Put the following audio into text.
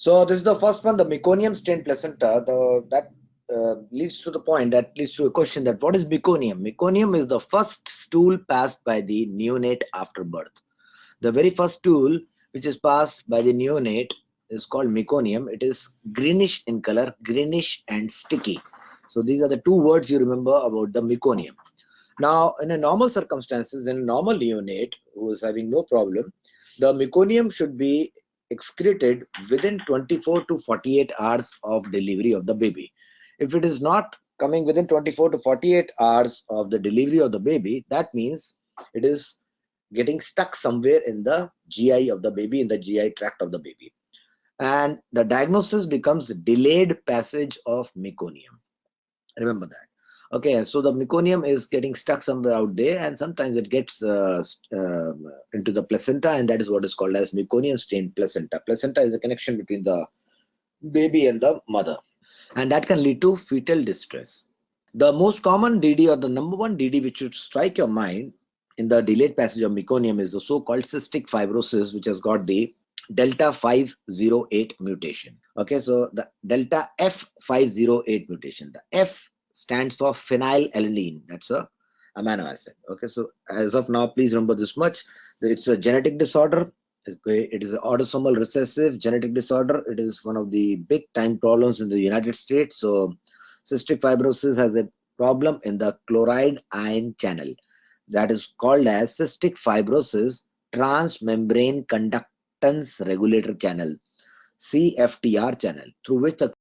So this is the first one, the meconium stained placenta. That leads to the point, that leads to a question, that what is meconium? Meconium is the first stool passed by the neonate after birth. The very first stool which is passed by the neonate is called meconium. It is greenish in color, greenish and sticky. So these are the two words you remember about the meconium. Now, in a normal circumstances, in a normal neonate who is having no problem, the meconium should be excreted within 24 to 48 hours of delivery of the baby. If it is not coming within 24 to 48 hours of the delivery of the baby, that means it is getting stuck somewhere in the GI of the baby, in the GI tract of the baby. And the diagnosis becomes delayed passage of meconium. Remember that. Okay, so the meconium is getting stuck somewhere out there, and sometimes it gets into the placenta, and that is what is called as meconium stained placenta. Placenta is a connection between the baby and the mother, and that can lead to fetal distress. The most common DD, or the number one DD which should strike your mind in the delayed passage of meconium, is the so-called cystic fibrosis, which has got the delta 508 mutation. Okay, so the delta F508 mutation. The F stands for phenylalanine. That's a amino acid. Okay, so as of now, please remember this much: that it's a genetic disorder. Okay, it is an autosomal recessive genetic disorder. It is one of the big time problems in the United States. So cystic fibrosis has a problem in the chloride ion channel, that is called as cystic fibrosis transmembrane conductance regulator channel, CFTR channel, through which the